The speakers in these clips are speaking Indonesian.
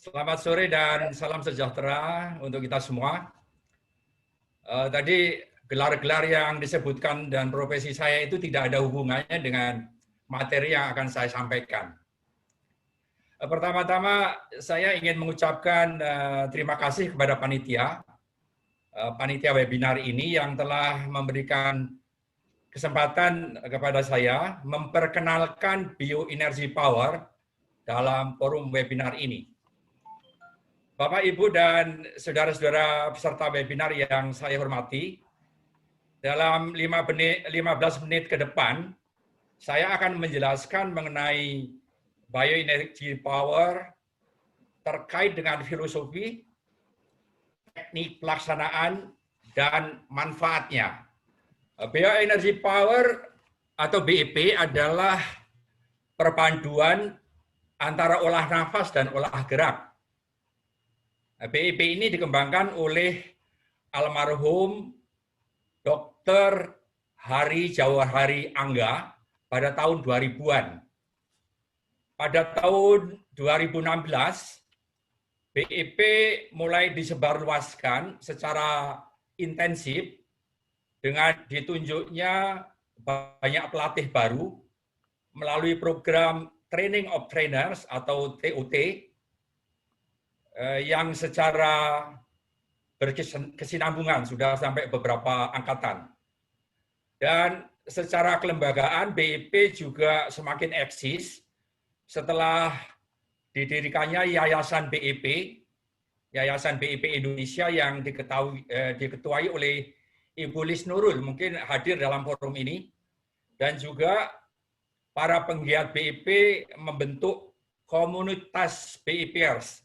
Selamat sore dan salam sejahtera untuk kita semua. Tadi gelar-gelar yang disebutkan dan profesi saya itu tidak ada hubungannya dengan materi yang akan saya sampaikan. Pertama-tama saya ingin mengucapkan terima kasih kepada panitia webinar ini yang telah memberikan kesempatan kepada saya memperkenalkan bioenergy power dalam forum webinar ini. Bapak, Ibu, dan saudara-saudara peserta webinar yang saya hormati, dalam 15 menit ke depan, saya akan menjelaskan mengenai bioenergy power terkait dengan filosofi, teknik pelaksanaan, dan manfaatnya. Bioenergy power atau BEP adalah perpaduan antara olah nafas dan olah gerak. BEP ini dikembangkan oleh almarhum Dr. Hari Jawahari Angga pada tahun 2000-an. Pada tahun 2016, BEP mulai disebarluaskan secara intensif dengan ditunjuknya banyak pelatih baru melalui program Training of Trainers atau TOT yang secara berkesinambungan sudah sampai beberapa angkatan. Dan secara kelembagaan BEP juga semakin eksis setelah didirikannya Yayasan BEP Indonesia yang diketuai oleh Ibu Lis Nurul, mungkin hadir dalam forum ini, dan juga para penggiat BEP membentuk komunitas BEPers,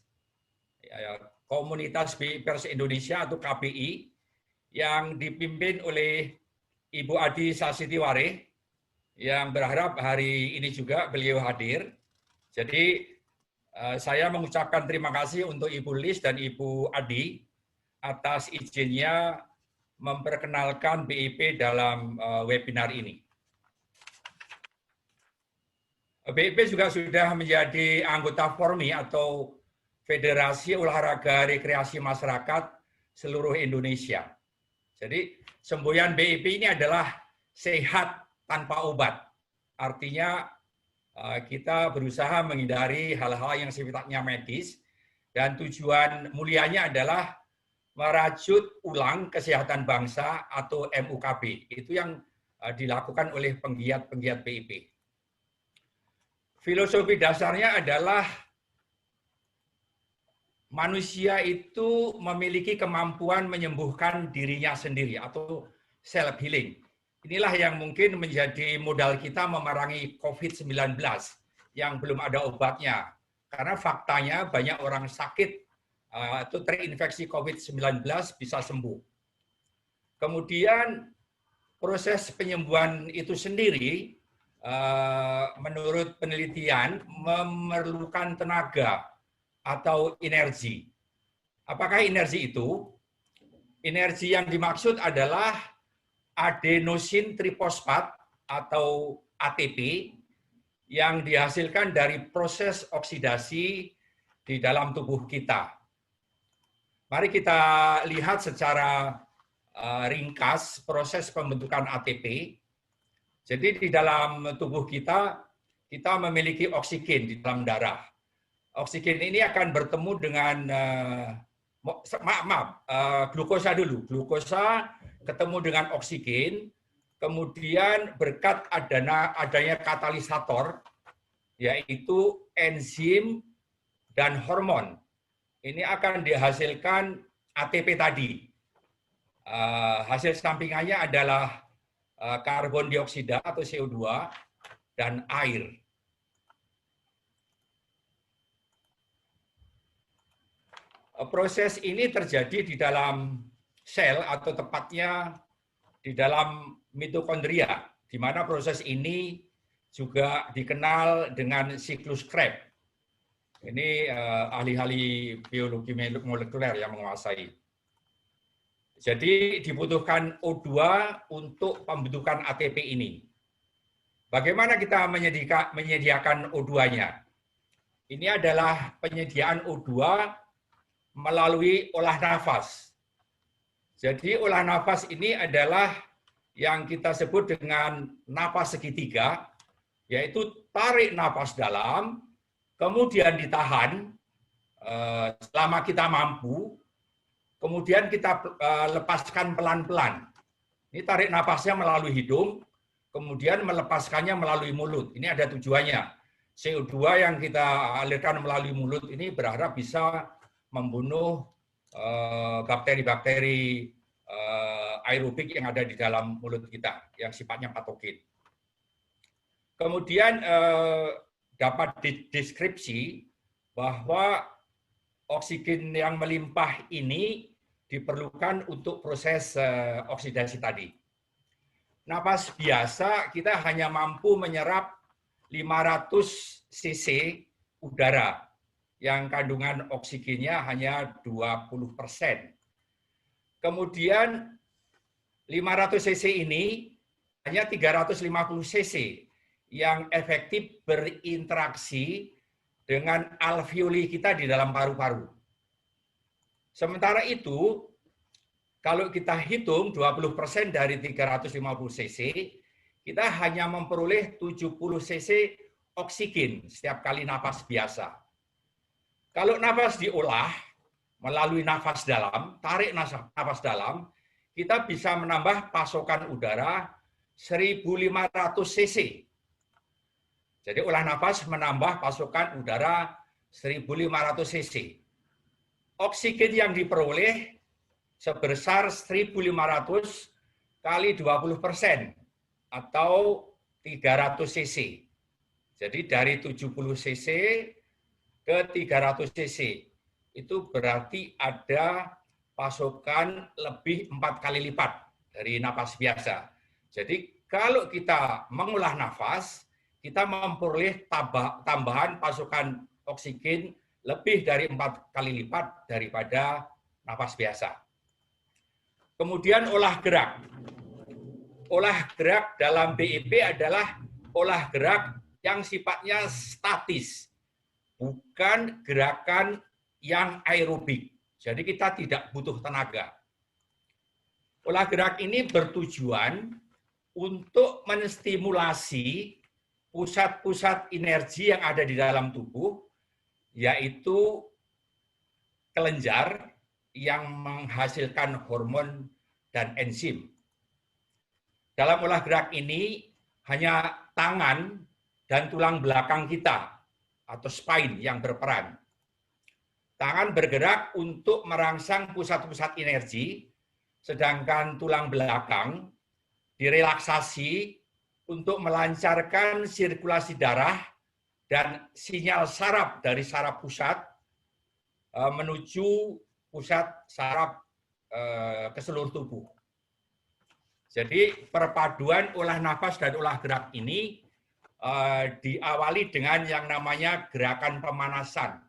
Komunitas BEPers Indonesia atau KBI, yang dipimpin oleh Ibu Adi Sasitiware, yang berharap hari ini juga beliau hadir. Jadi saya mengucapkan terima kasih untuk Ibu Lis dan Ibu Adi atas izinnya memperkenalkan BEP dalam webinar ini. BEP juga sudah menjadi anggota FORMI atau Federasi Olahraga Rekreasi Masyarakat seluruh Indonesia. Jadi semboyan BEP ini adalah sehat tanpa obat. Artinya kita berusaha menghindari hal-hal yang sifatnya medis dan tujuan mulianya adalah merajut ulang kesehatan bangsa atau MUKB. Itu yang dilakukan oleh penggiat-penggiat BEP. Filosofi dasarnya adalah manusia itu memiliki kemampuan menyembuhkan dirinya sendiri atau self healing. Inilah yang mungkin menjadi modal kita memerangi COVID-19 yang belum ada obatnya. Karena faktanya banyak orang sakit atau terinfeksi COVID-19 bisa sembuh. Kemudian proses penyembuhan itu sendiri menurut penelitian memerlukan tenaga atau energi. Apakah energi itu? Energi yang dimaksud adalah adenosin trifosfat atau ATP yang dihasilkan dari proses oksidasi di dalam tubuh kita. Mari kita lihat secara ringkas proses pembentukan ATP. Jadi di dalam tubuh kita, kita memiliki oksigen di dalam darah. Oksigen ini akan bertemu dengan glukosa dulu. Glukosa ketemu dengan oksigen, kemudian berkat adanya katalisator, yaitu enzim dan hormon. Ini akan dihasilkan ATP tadi. Hasil sampingannya adalah karbon dioksida atau CO2 dan air. Proses ini terjadi di dalam sel atau tepatnya di dalam mitokondria, di mana proses ini juga dikenal dengan siklus Krebs. Ini ahli-ahli biologi molekuler yang menguasai. Jadi dibutuhkan O2 untuk pembentukan ATP ini. Bagaimana kita menyediakan O2-nya? ini adalah penyediaan O2 melalui olah nafas. Jadi olah nafas ini adalah yang kita sebut dengan napas segitiga, yaitu tarik napas dalam, kemudian ditahan selama kita mampu, kemudian kita lepaskan pelan-pelan. Ini tarik napasnya melalui hidung, kemudian melepaskannya melalui mulut. Ini ada tujuannya. CO2 yang kita alirkan melalui mulut ini berharap bisa membunuh bakteri-bakteri aerobik yang ada di dalam mulut kita, yang sifatnya patogen. Kemudian dapat dideskripsi bahwa oksigen yang melimpah ini diperlukan untuk proses oksidasi tadi. Napas biasa kita hanya mampu menyerap 500 cc udara yang kandungan oksigennya hanya 20%. Kemudian 500 cc ini hanya 350 cc yang efektif berinteraksi dengan alveoli kita di dalam paru-paru. Sementara itu, kalau kita hitung 20% dari 350 cc, kita hanya memperoleh 70 cc oksigen setiap kali napas biasa. Kalau napas diolah melalui nafas dalam, tarik nafas dalam, kita bisa menambah pasokan udara 1.500 cc. Jadi olah nafas menambah pasokan udara 1.500 cc. Oksigen yang diperoleh sebesar 1.500 kali 20% atau 300 cc. Jadi dari 70 cc ke 300 cc. Itu berarti ada pasokan lebih 4 kali lipat dari napas biasa. Jadi kalau kita mengolah nafas, kita memperoleh tambahan pasokan oksigen lebih dari 4 kali lipat daripada napas biasa. Kemudian olah gerak. Olah gerak dalam BEP adalah olah gerak yang sifatnya statis, bukan gerakan yang aerobik. Jadi kita tidak butuh tenaga. Olah gerak ini bertujuan untuk menstimulasi pusat-pusat energi yang ada di dalam tubuh, yaitu kelenjar yang menghasilkan hormon dan enzim. Dalam olah gerak ini hanya tangan dan tulang belakang kita atau spine yang berperan. Tangan bergerak untuk merangsang pusat-pusat energi, sedangkan tulang belakang direlaksasi untuk melancarkan sirkulasi darah dan sinyal saraf dari saraf pusat menuju pusat saraf ke seluruh tubuh. Jadi perpaduan olah nafas dan olah gerak ini diawali dengan yang namanya gerakan pemanasan.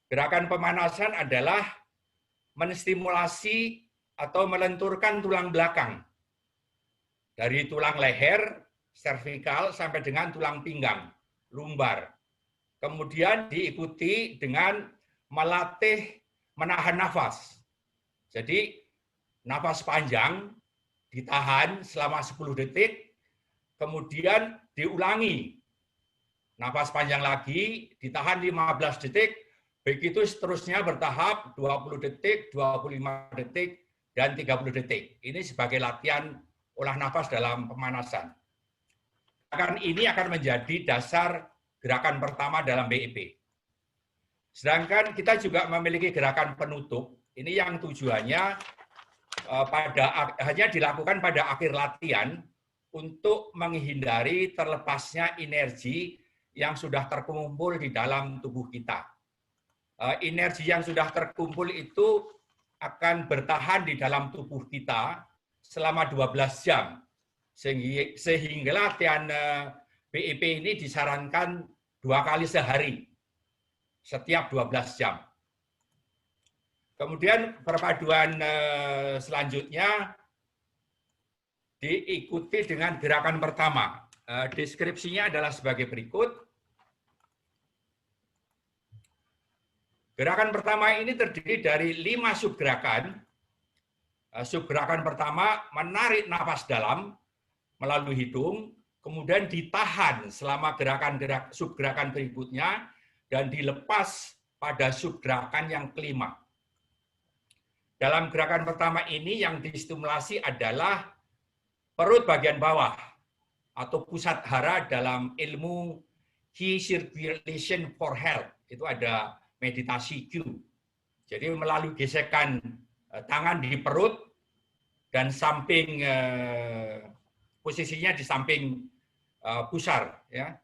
Gerakan pemanasan adalah menstimulasi atau melenturkan tulang belakang dari tulang leher, servikal, sampai dengan tulang pinggang, lumbar. Kemudian diikuti dengan melatih menahan nafas. Jadi nafas panjang ditahan selama 10 detik, kemudian diulangi. Nafas panjang lagi, ditahan 15 detik, begitu seterusnya bertahap 20 detik, 25 detik, dan 30 detik. Ini sebagai latihan olah nafas dalam pemanasan. Gerakan ini akan menjadi dasar gerakan pertama dalam BEP. Sedangkan kita juga memiliki gerakan penutup, ini yang tujuannya hanya dilakukan pada akhir latihan untuk menghindari terlepasnya energi yang sudah terkumpul di dalam tubuh kita. Energi yang sudah terkumpul itu akan bertahan di dalam tubuh kita selama 12 jam. Sehingga latihan BEP ini disarankan 2 kali sehari, setiap 12 jam. Kemudian perpaduan selanjutnya diikuti dengan gerakan pertama. Deskripsinya adalah sebagai berikut. Gerakan pertama ini terdiri dari 5 subgerakan. Subgerakan pertama menarik napas dalam melalui hidung, kemudian ditahan selama subgerakan berikutnya, dan dilepas pada subgerakan yang kelima. Dalam gerakan pertama ini yang distimulasi adalah perut bagian bawah atau pusat hara dalam ilmu Qi Circulation for Health. Itu ada meditasi Q. Jadi melalui gesekan tangan di perut dan samping posisinya di samping pusar, ya.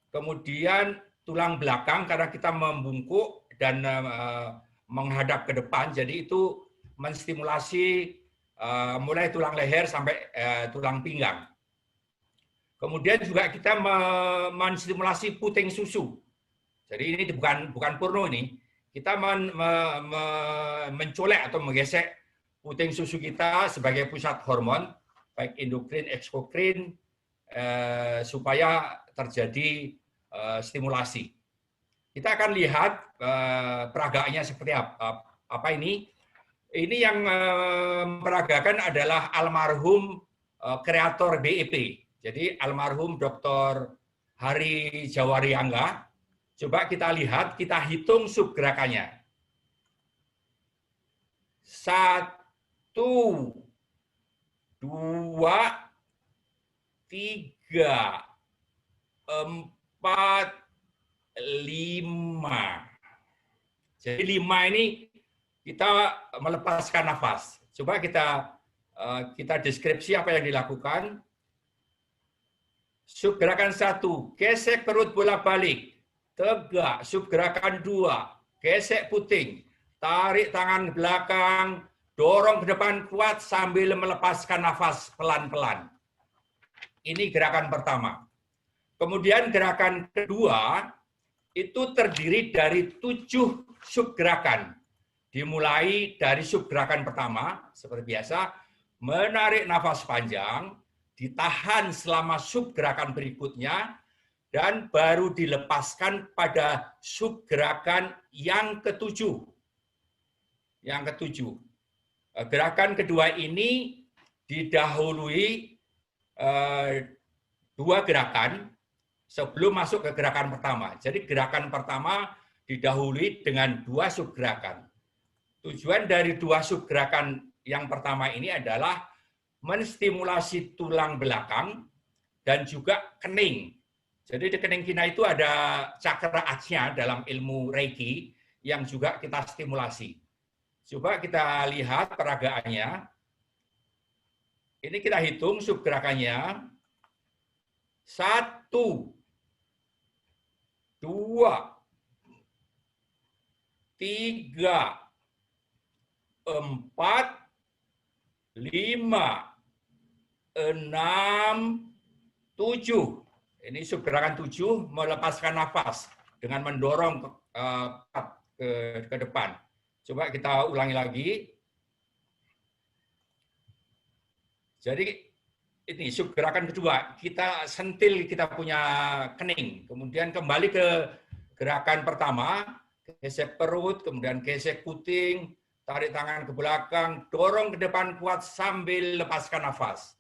Kemudian tulang belakang karena kita membungkuk dan menghadap ke depan, jadi itu menstimulasi mulai tulang leher sampai tulang pinggang. Kemudian juga kita menstimulasi puting susu. Jadi ini bukan porno ini. Kita mencolek atau menggesek puting susu kita sebagai pusat hormon, baik endokrin, ekskokrin, supaya terjadi stimulasi. Kita akan lihat peragaannya seperti apa ini. Ini yang memperagakan adalah almarhum kreator BEP. Jadi almarhum Dr. Hari Jawariangga. Coba kita lihat, kita hitung subgerakannya. 1, 2, 3, 4, 5. Jadi 5 ini kita melepaskan nafas. Coba kita deskripsi apa yang dilakukan. Subgerakan 1, gesek perut bolak-balik, tegak. Subgerakan 2, gesek puting, tarik tangan ke belakang, dorong ke depan kuat sambil melepaskan nafas pelan-pelan. Ini gerakan pertama. Kemudian gerakan kedua itu terdiri dari 7 subgerakan. Dimulai dari subgerakan pertama, seperti biasa, menarik nafas panjang, ditahan selama subgerakan berikutnya, dan baru dilepaskan pada subgerakan yang ketujuh. Yang ketujuh. Gerakan kedua ini didahului 2 gerakan sebelum masuk ke gerakan pertama. Jadi gerakan pertama didahului dengan 2 subgerakan. Tujuan dari 2 subgerakan yang pertama ini adalah menstimulasi tulang belakang dan juga kening. Jadi di kening kita itu ada cakra ajna dalam ilmu Reiki yang juga kita stimulasi. Coba kita lihat peragaannya. Ini kita hitung subgerakannya. 1, 2, 3, 4, 5, 6, 7. Ini subgerakan 7 melepaskan nafas dengan mendorong ke depan. Coba kita ulangi lagi. Jadi ini subgerakan kedua, kita sentil, kita punya kening. Kemudian kembali ke gerakan pertama, gesek perut, kemudian gesek puting, tarik tangan ke belakang, dorong ke depan kuat sambil lepaskan nafas.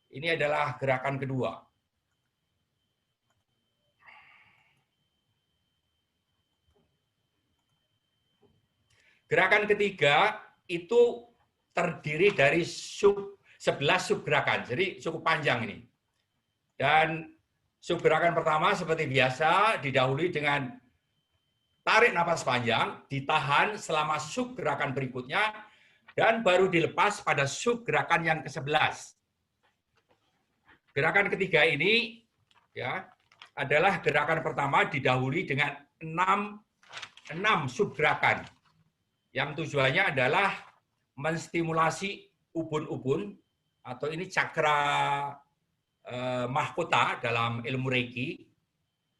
Ini adalah gerakan kedua. Gerakan ketiga itu terdiri dari 11 subgerakan, jadi cukup panjang ini. Dan subgerakan pertama seperti biasa didahului dengan tarik napas panjang, ditahan selama subgerakan berikutnya, dan baru dilepas pada subgerakan yang ke-11. Gerakan ketiga ini ya adalah gerakan pertama didahului dengan 6 subgerakan. Yang tujuannya adalah menstimulasi ubun-ubun, atau ini cakra mahkota dalam ilmu Reiki,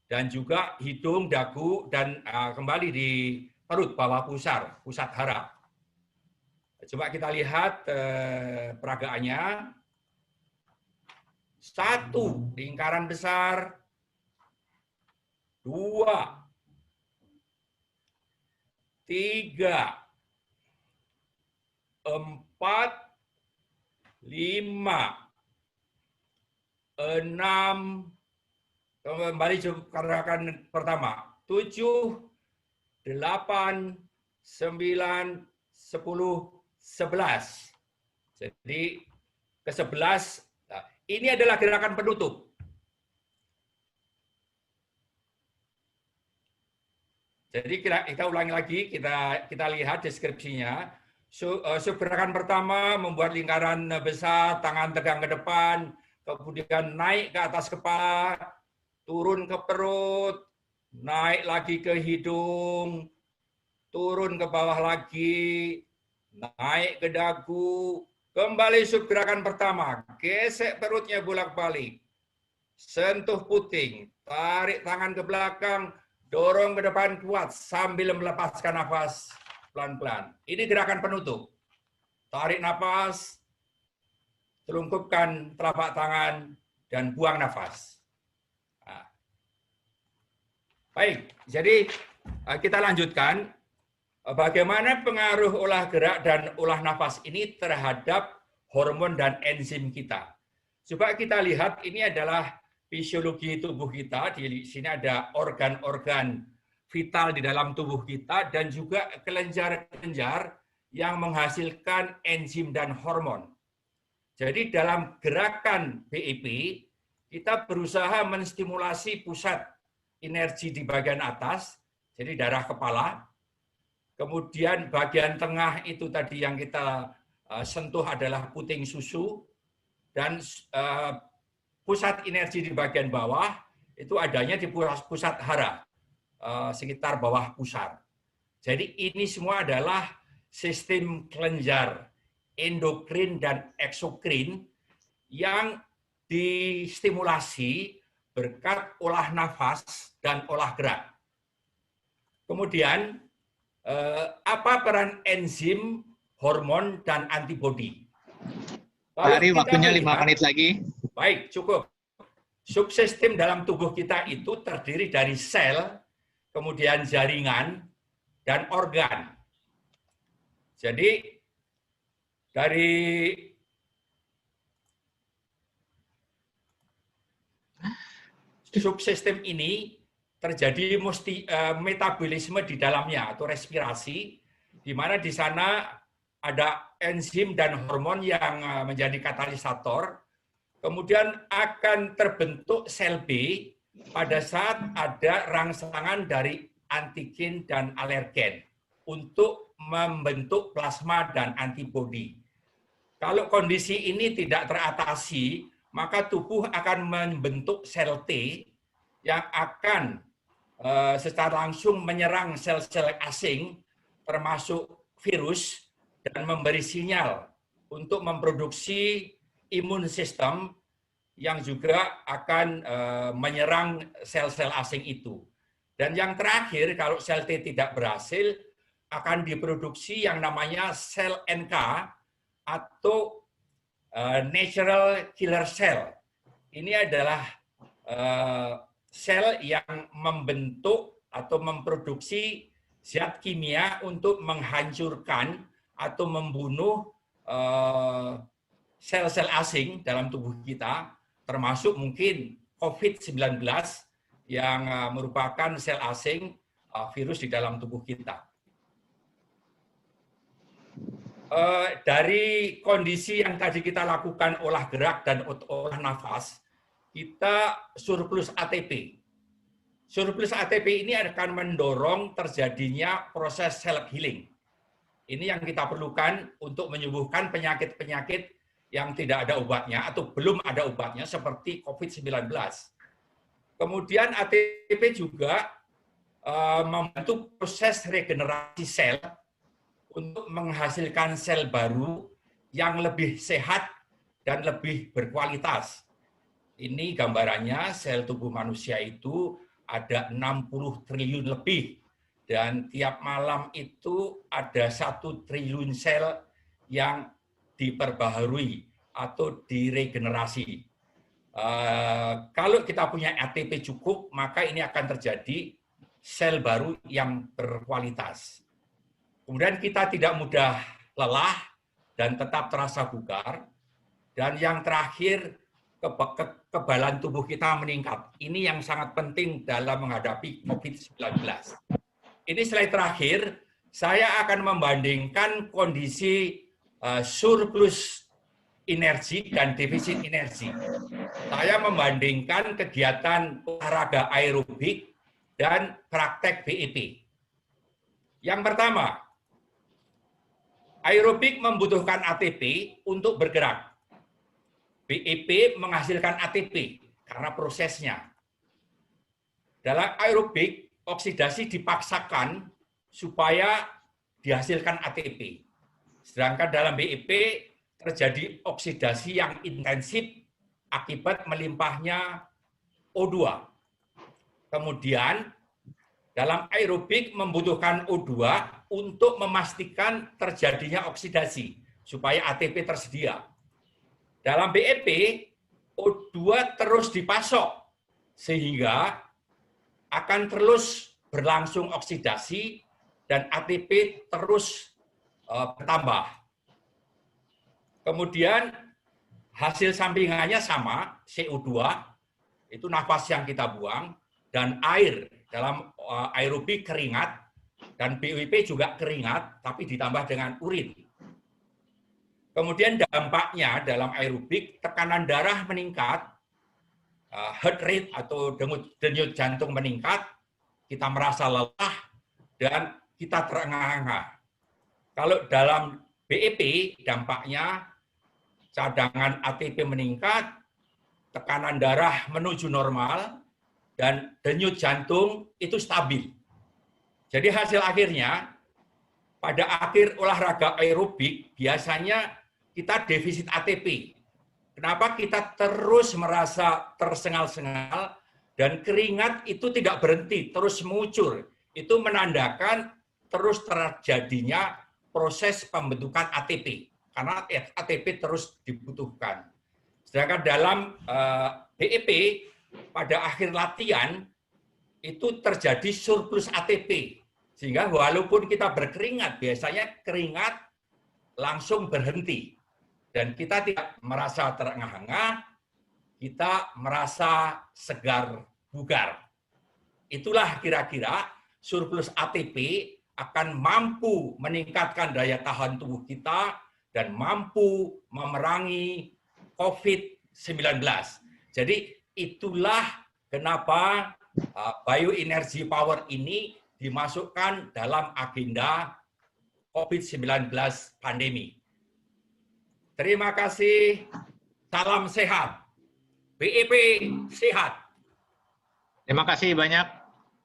dan juga hidung, dagu, dan kembali di perut bawah pusat hara. Coba kita lihat peragaannya. 1, lingkaran besar. 2, 3, 4, 5, 6, kembali gerakan pertama, 7, 8, 9, 10, 11. Jadi ke-11, ini adalah gerakan penutup. Jadi kita ulangi lagi, kita lihat deskripsinya. Gerakan pertama membuat lingkaran besar, tangan tegang ke depan, kemudian naik ke atas kepala, turun ke perut, naik lagi ke hidung, turun ke bawah lagi, naik ke dagu, kembali gerakan pertama, gesek perutnya bolak-balik, sentuh puting, tarik tangan ke belakang, dorong ke depan kuat sambil melepaskan nafas pelan-pelan. Ini gerakan penutup. Tarik nafas, telungkupkan telapak tangan, dan buang nafas. Nah. Baik, jadi kita lanjutkan. Bagaimana pengaruh olah gerak dan olah nafas ini terhadap hormon dan enzim kita? Coba kita lihat, ini adalah fisiologi tubuh kita. Di sini ada organ-organ vital di dalam tubuh kita dan juga kelenjar-kelenjar yang menghasilkan enzim dan hormon. Jadi dalam gerakan BEP, kita berusaha menstimulasi pusat energi di bagian atas, jadi darah kepala. Kemudian bagian tengah itu tadi yang kita sentuh adalah puting susu, dan pusat energi di bagian bawah itu adanya di pusat hara, sekitar bawah pusar. Jadi ini semua adalah sistem kelenjar endokrin dan eksokrin yang distimulasi berkat olah nafas dan olah gerak. Kemudian apa peran enzim, hormon, dan antibodi? Hari waktunya 5 menit lagi. Baik, cukup. Subsistem dalam tubuh kita itu terdiri dari sel, kemudian jaringan, dan organ. Jadi dari subsistem ini terjadi metabolisme di dalamnya atau respirasi, di mana di sana ada enzim dan hormon yang menjadi katalisator. Kemudian akan terbentuk sel B pada saat ada rangsangan dari antigen dan alergen untuk membentuk plasma dan antibodi. Kalau kondisi ini tidak teratasi, maka tubuh akan membentuk sel T yang akan secara langsung menyerang sel-sel asing, termasuk virus, dan memberi sinyal untuk memproduksi imun sistem yang juga akan menyerang sel-sel asing itu. Dan yang terakhir, kalau sel T tidak berhasil, akan diproduksi yang namanya sel NK atau natural killer cell. Ini adalah sel yang membentuk atau memproduksi zat kimia untuk menghancurkan atau membunuh sel-sel asing dalam tubuh kita, termasuk mungkin COVID-19 yang merupakan sel asing virus di dalam tubuh kita. Dari kondisi yang tadi kita lakukan olah gerak dan olah nafas, kita surplus ATP. Surplus ATP ini akan mendorong terjadinya proses self healing. Ini yang kita perlukan untuk menyembuhkan penyakit-penyakit yang tidak ada obatnya atau belum ada obatnya seperti COVID-19. Kemudian ATP juga membantu proses regenerasi sel untuk menghasilkan sel baru yang lebih sehat dan lebih berkualitas. Ini gambarannya, sel tubuh manusia itu ada 60 triliun lebih. Dan tiap malam itu ada 1 triliun sel yang diperbaharui atau diregenerasi. Kalau kita punya ATP cukup, maka ini akan terjadi sel baru yang berkualitas. Kemudian kita tidak mudah lelah dan tetap terasa bugar. Dan yang terakhir, kekebalan tubuh kita meningkat. Ini yang sangat penting dalam menghadapi COVID-19. Ini slide terakhir, saya akan membandingkan kondisi surplus energi dan defisit energi. Saya membandingkan kegiatan olahraga aerobik dan praktek BEP. Yang pertama, aerobik membutuhkan ATP untuk bergerak. BEP menghasilkan ATP karena prosesnya. Dalam aerobik, oksidasi dipaksakan supaya dihasilkan ATP. Sedangkan dalam BEP terjadi oksidasi yang intensif akibat melimpahnya O2. Kemudian dalam aerobik membutuhkan O2 untuk memastikan terjadinya oksidasi supaya ATP tersedia. Dalam BEP, O2 terus dipasok sehingga akan terus berlangsung oksidasi dan ATP terus bertambah. Kemudian hasil sampingannya sama, CO2 itu nafas yang kita buang, dan air dalam aerobik keringat, dan BEP juga keringat, tapi ditambah dengan urin. Kemudian dampaknya dalam aerobik, tekanan darah meningkat, heart rate atau denyut jantung meningkat, kita merasa lelah, dan kita terengah-engah. Kalau dalam BEP, dampaknya cadangan ATP meningkat, tekanan darah menuju normal, dan denyut jantung itu stabil. Jadi hasil akhirnya, pada akhir olahraga aerobik, biasanya kita defisit ATP. Kenapa kita terus merasa tersengal-sengal dan keringat itu tidak berhenti, terus mengucur. Itu menandakan terus terjadinya proses pembentukan ATP, karena ATP terus dibutuhkan. Sedangkan dalam BEP, pada akhir latihan, itu terjadi surplus ATP. Sehingga walaupun kita berkeringat, biasanya keringat langsung berhenti. Dan kita tidak merasa terengah-engah, kita merasa segar bugar. Itulah kira-kira surplus ATP akan mampu meningkatkan daya tahan tubuh kita dan mampu memerangi COVID-19. Jadi itulah kenapa bioenergy power ini dimasukkan dalam agenda COVID-19 pandemi. Terima kasih. Salam sehat. BEP sehat. Terima kasih banyak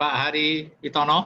Pak Hari Itono.